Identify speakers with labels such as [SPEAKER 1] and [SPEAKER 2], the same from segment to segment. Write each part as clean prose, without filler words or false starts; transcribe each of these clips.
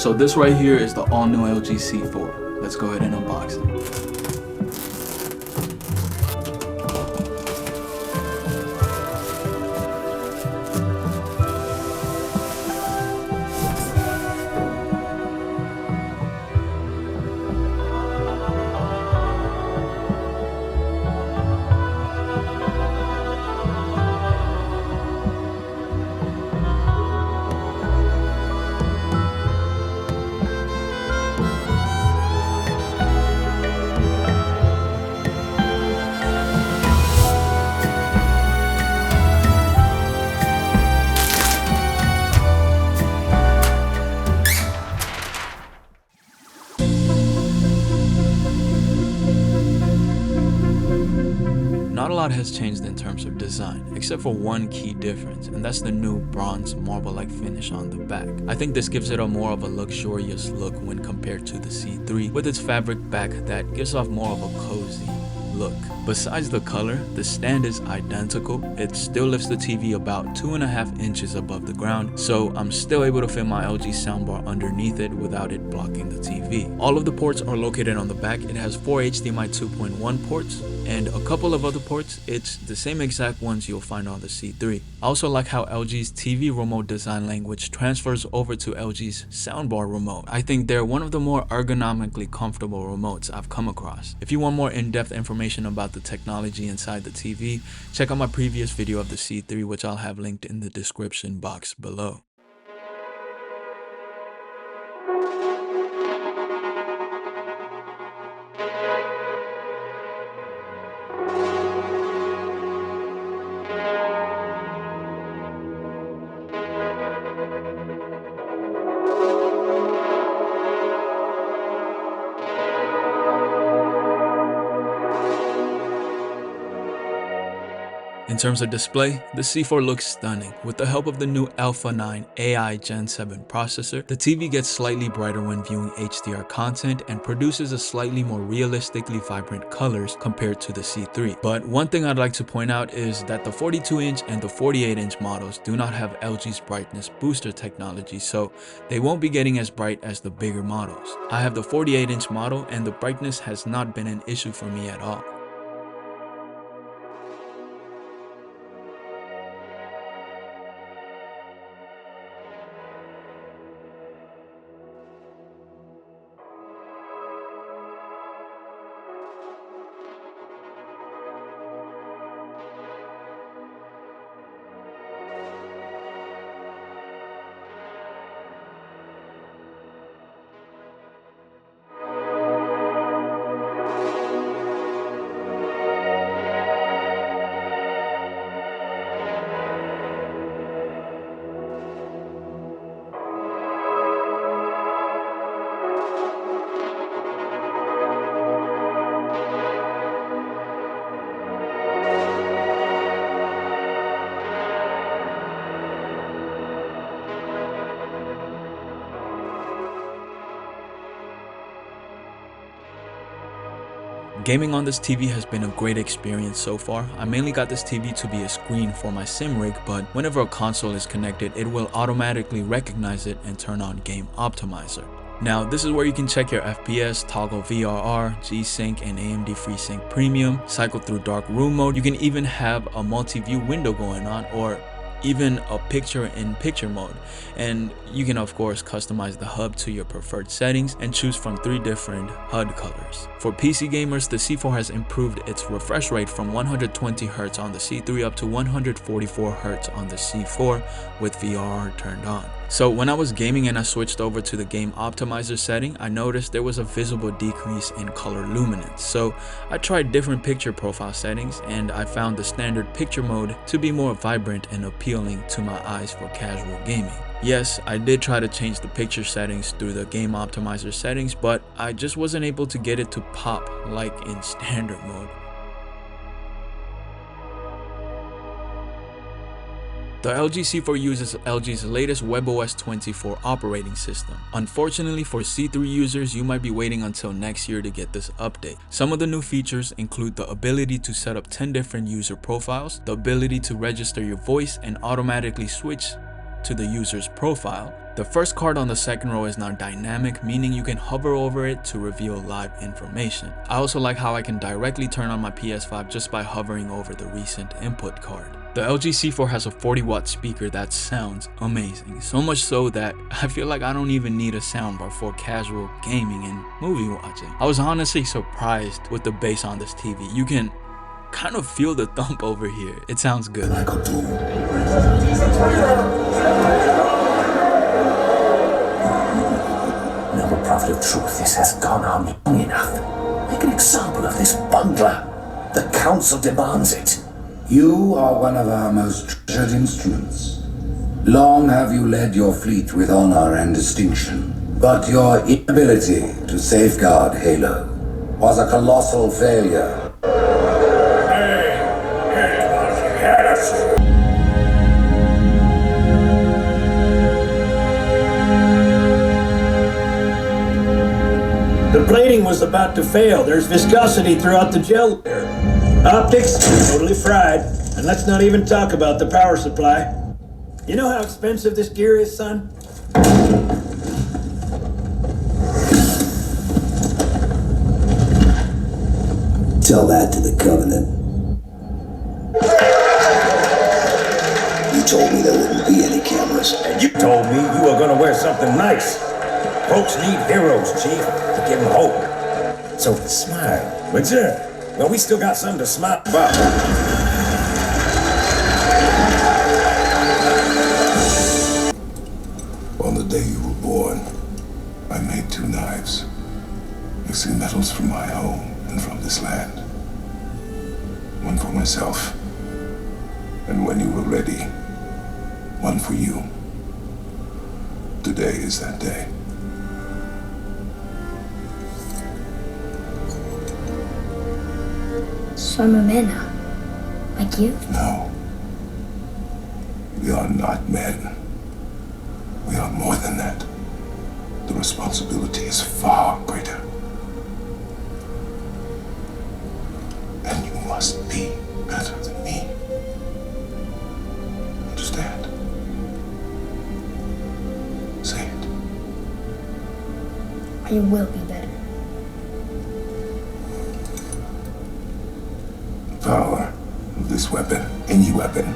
[SPEAKER 1] So this right here is the all new LG C4. Let's go ahead and unbox it. Not a lot has changed in terms of design, except for one key difference, and that's the new bronze marble-like finish on the back. I think this gives it a more of a luxurious look when compared to the C3, with its fabric back that gives off more of a cozy look. Besides the color, the stand is identical. It still lifts the TV about 2.5 inches above the ground, so I'm still able to fit my LG soundbar underneath it without it blocking the TV. All of the ports are located on the back. It has 4 HDMI 2.1 ports and a couple of other ports. It's the same exact ones you'll find on the C3. I also like how LG's TV remote design language transfers over to LG's soundbar remote. I think they're one of the more ergonomically comfortable remotes I've come across. If you want more in-depth information about the technology inside the TV, check out my previous video of the C3, which I'll have linked in the description box below. In terms of display, the C4 looks stunning. With the help of the new Alpha 9 AI Gen 7 processor, the TV gets slightly brighter when viewing HDR content and produces a slightly more realistically vibrant colors compared to the C3. But one thing I'd like to point out is that the 42-inch and the 48-inch models do not have LG's brightness booster technology, so they won't be getting as bright as the bigger models. I have the 48-inch model and the brightness has not been an issue for me at all. Gaming on this TV has been a great experience so far. I mainly got this TV to be a screen for my sim rig, but whenever a console is connected, it will automatically recognize it and turn on Game Optimizer. Now, this is where you can check your FPS, toggle VRR, G-Sync, and AMD FreeSync Premium, cycle through dark room mode. You can even have a multi-view window going on, or even a picture-in-picture mode, and you can of course customize the HUD to your preferred settings and choose from 3 different HUD colors. For PC gamers, the C4 has improved its refresh rate from 120 Hz on the C3 up to 144 Hz on the C4 with VRR turned on. So when I was gaming and I switched over to the Game Optimizer setting, I noticed there was a visible decrease in color luminance. So I tried different picture profile settings and I found the standard picture mode to be more vibrant and appealing to my eyes for casual gaming. Yes, I did try to change the picture settings through the Game Optimizer settings, but I just wasn't able to get it to pop like in standard mode. The LG C4 uses LG's latest WebOS 24 operating system. Unfortunately for C3 users, you might be waiting until next year to get this update. Some of the new features include the ability to set up 10 different user profiles, the ability to register your voice and automatically switch to the user's profile, The first card on the second row is now dynamic, meaning you can hover over it to reveal live information. I also like how I can directly turn on my PS5 just by hovering over the recent input card. The LG C4 has a 40-watt speaker that sounds amazing, so much so that I feel like I don't even need a soundbar for casual gaming and movie watching. I was honestly surprised with the bass on this TV. You can kind of feel the thump over here. It sounds good.
[SPEAKER 2] Noble prophet of truth, this has gone on long enough. Make an example of this bungler. The council demands it.
[SPEAKER 3] You are one of our most treasured instruments. Long have you led your fleet with honor and distinction, but your inability to safeguard Halo was a colossal failure.
[SPEAKER 4] The plating was about to fail. There's viscosity throughout the gel layer. Optics, totally fried. And let's not even talk about the power supply. You know how expensive this gear is, son?
[SPEAKER 2] Tell that to the Covenant. You told me there wouldn't be any cameras.
[SPEAKER 4] And you told me you were gonna wear something nice. Folks need heroes, Chief, to give them hope. So smile, would you? Well, we still got something to smile about.
[SPEAKER 5] On the day you were born, I made 2 knives, mixing metals from my home and from this land. One for myself, and when you were ready, one for you. Today is that day.
[SPEAKER 6] So I'm a man now, like you?
[SPEAKER 5] No. We are not men. We are more than that. The responsibility is far greater. And you must be better than me. Understand? Say it.
[SPEAKER 6] I will be better.
[SPEAKER 5] The power of this weapon, any weapon,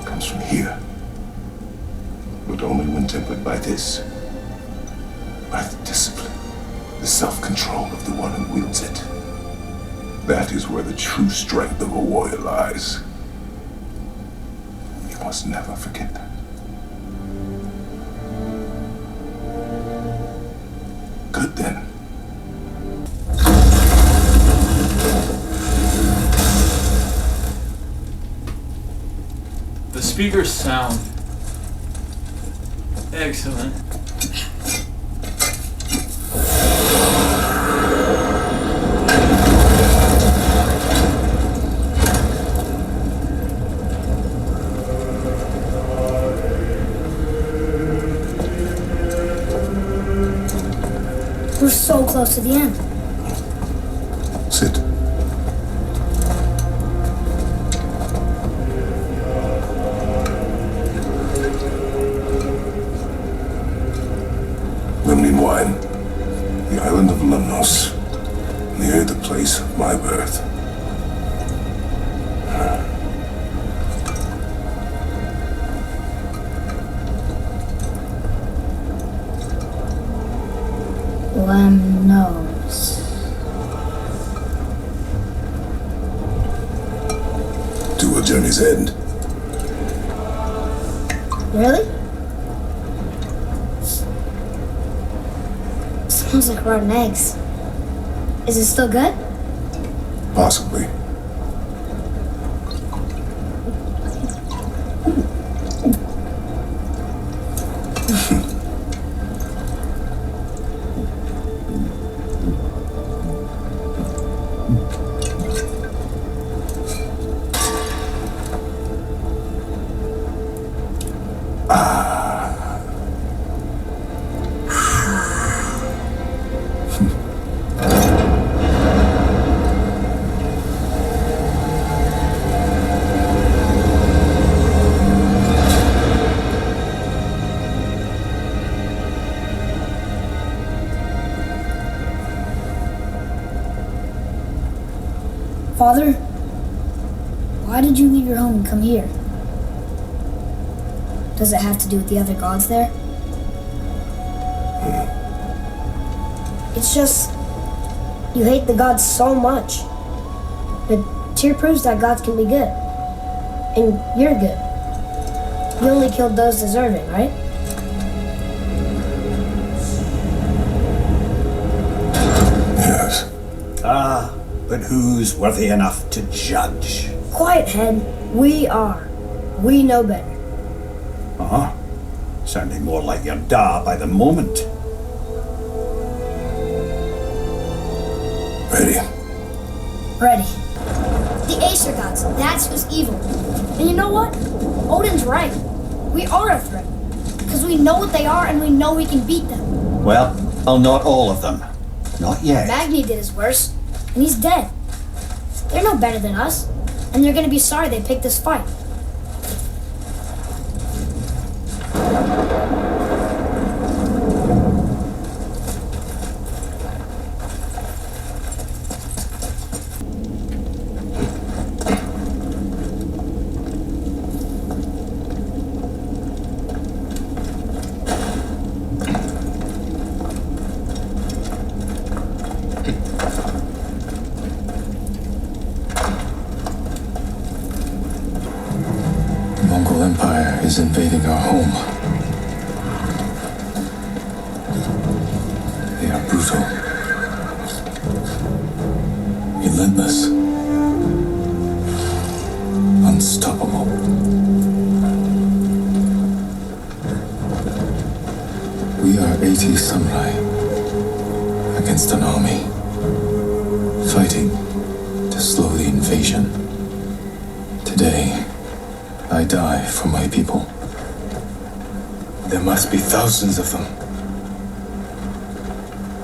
[SPEAKER 5] comes from here. But only when tempered by this. By the discipline, the self-control of the one who wields it. That is where the true strength of a warrior lies. You must never forget that. Good then.
[SPEAKER 1] The speakers sound excellent.
[SPEAKER 6] We're so close to the end.
[SPEAKER 5] Sit. Lemnian wine, the island of Lemnos, near the place of my birth.
[SPEAKER 6] Lemnos.
[SPEAKER 5] To a journey's end.
[SPEAKER 6] Really? Smells like rotten eggs. Is it still good?
[SPEAKER 5] Possibly.
[SPEAKER 6] Father, why did you leave your home and come here? Does it have to do with the other gods there? It's just, you hate the gods so much. But Tyr proves that gods can be good. And you're good. You only killed those deserving, right?
[SPEAKER 5] Yes.
[SPEAKER 7] Ah, but who's worthy enough to judge?
[SPEAKER 6] Quiet head, we are. We know better.
[SPEAKER 7] Uh-huh. Sounding more like your da by the moment.
[SPEAKER 5] Ready?
[SPEAKER 6] Ready. The Acer gods, that's who's evil. And you know what? Odin's right. We are a threat. Because we know what they are and we know we can beat them.
[SPEAKER 7] Well, not all of them. Not yet.
[SPEAKER 6] Magni did his worst, and he's dead. They're no better than us, and they're gonna be sorry they picked this fight.
[SPEAKER 8] Mongol Empire is invading our home. They are brutal, relentless, unstoppable. We are 80 samurai against an army, fighting to slow the invasion. Today, I die for my people. There must be thousands of them.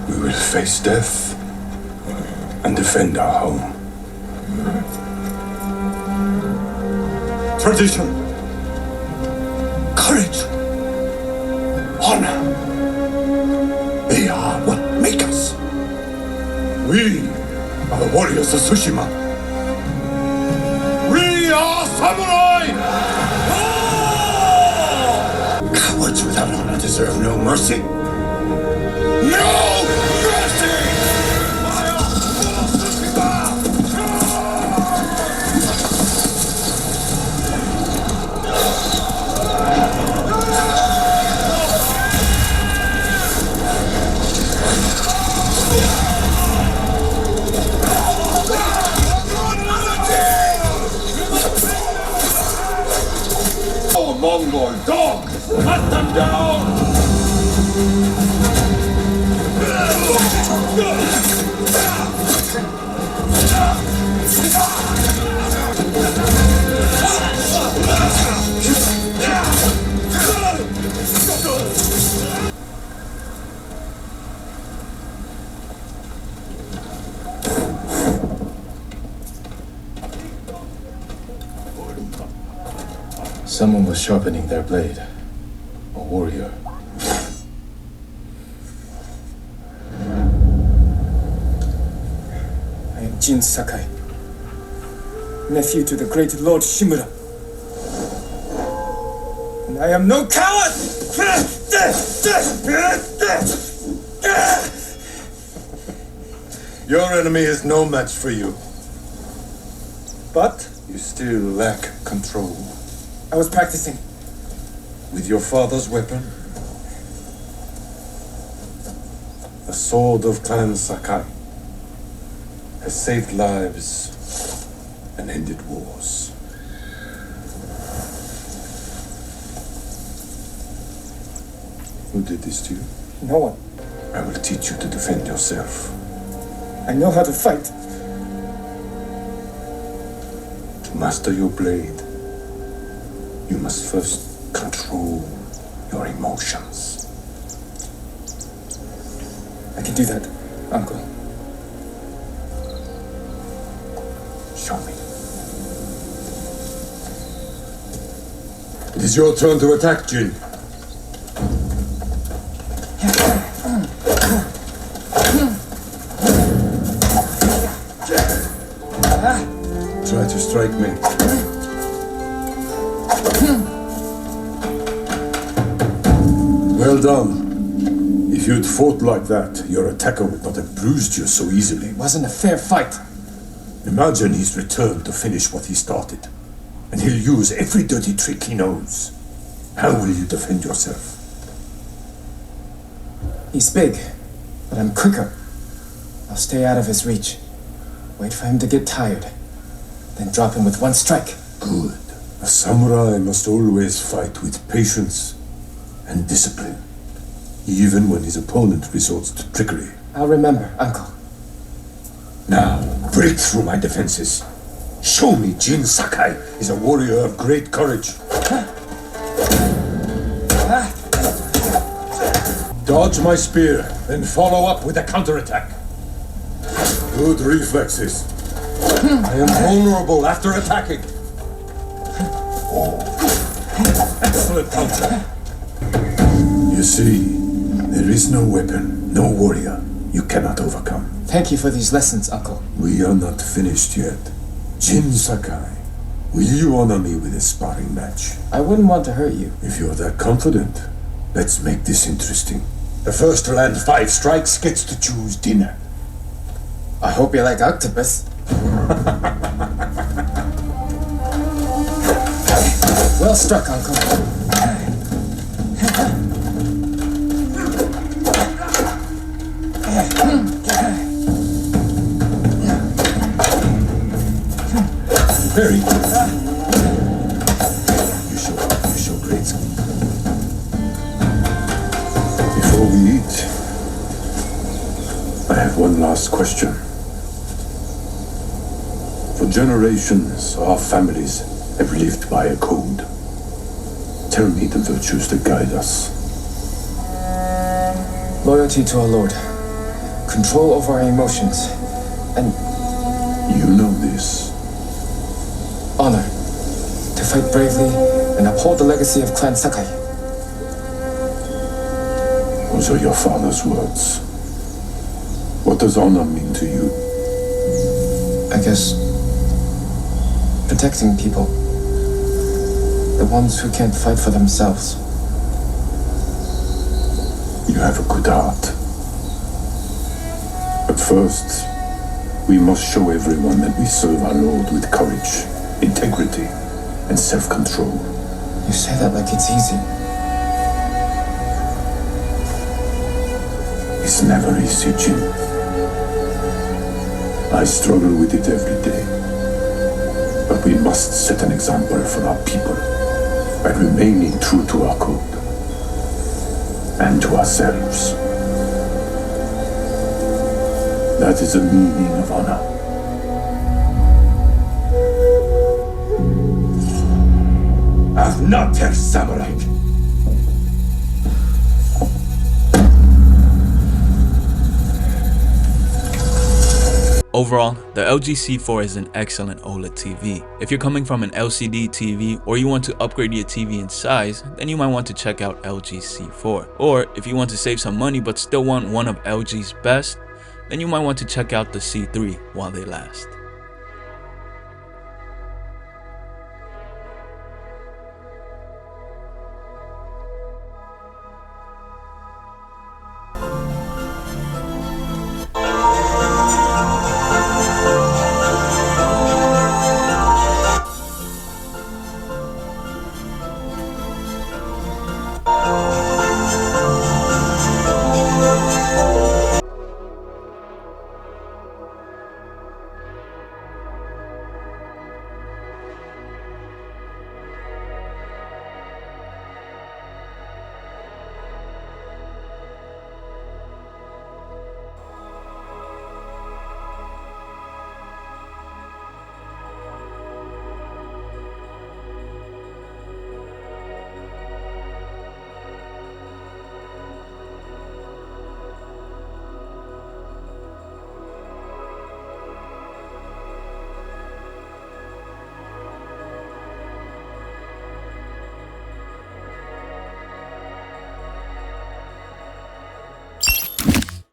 [SPEAKER 5] We will face death and defend our home. Tradition, courage, honor. They are what make us. We are the warriors of Tsushima. We are samurai! Cowards without honor deserve no mercy. No mercy! Oh, Mongol dog! Cut them down!
[SPEAKER 8] Someone was sharpening their blade. A warrior.
[SPEAKER 9] I am Jin Sakai, nephew to the great Lord Shimura. And I am no coward!
[SPEAKER 5] Your enemy is no match for you.
[SPEAKER 9] But
[SPEAKER 5] You still lack control.
[SPEAKER 9] I was practicing.
[SPEAKER 5] With your father's weapon? The sword of Clan Sakai has saved lives and ended wars. Who did this to you?
[SPEAKER 9] No one.
[SPEAKER 5] I will teach you to defend yourself.
[SPEAKER 9] I know how to fight.
[SPEAKER 5] To master your blade, you must first control your emotions.
[SPEAKER 9] I can do that, Uncle.
[SPEAKER 5] Show me. It is your turn to attack, Jin.
[SPEAKER 9] Ah!
[SPEAKER 5] to strike me. Well done. If you'd fought like that, your attacker would not have bruised you so easily.
[SPEAKER 9] It wasn't a fair fight.
[SPEAKER 5] Imagine he's returned to finish what he started. And he'll use every dirty trick he knows. How will you defend yourself?
[SPEAKER 9] He's big, but I'm quicker. I'll stay out of his reach. Wait for him to get tired. Then drop him with one strike.
[SPEAKER 5] Good. A samurai must always fight with patience and discipline, even when his opponent resorts to trickery.
[SPEAKER 9] I'll remember, Uncle.
[SPEAKER 5] Now, break through my defenses. Show me Jin Sakai is a warrior of great courage. Dodge my spear, then follow up with a counterattack. Good reflexes. I am vulnerable after attacking. Excellent counter. You see, there is no weapon, no warrior you cannot overcome.
[SPEAKER 9] Thank you for these lessons, Uncle.
[SPEAKER 5] We are not finished yet. Jin Sakai, will you honor me with a sparring match?
[SPEAKER 9] I wouldn't want to hurt you.
[SPEAKER 5] If you're that confident, let's make this interesting. The first to land 5 strikes gets to choose dinner.
[SPEAKER 9] I hope you like octopus. Well struck, Uncle.
[SPEAKER 5] Very good. You show great skill. Before we eat, I have one last question. For generations, our families have lived by a code. Tell me the virtues that guide us.
[SPEAKER 9] Loyalty to our Lord. Control over our emotions. And
[SPEAKER 5] You know this.
[SPEAKER 9] honor. To fight bravely and uphold the legacy of Clan Sakai.
[SPEAKER 5] Those are your father's words. What does honor mean to you?
[SPEAKER 9] I guess protecting people. The ones who can't fight for themselves.
[SPEAKER 5] You have a good heart. But first, we must show everyone that we serve our Lord with courage, integrity, and self-control.
[SPEAKER 9] You say that like it's easy.
[SPEAKER 5] It's never easy, Jin. I struggle with it every day. But we must set an example for our people by remaining true to our code and to ourselves. That is the meaning of honor. I've not her samurai.
[SPEAKER 1] Overall, the LG C4 is an excellent OLED TV. If you're coming from an LCD TV or you want to upgrade your TV in size, then you might want to check out LG C4. Or if you want to save some money but still want one of LG's best, then you might want to check out the C3 while they last.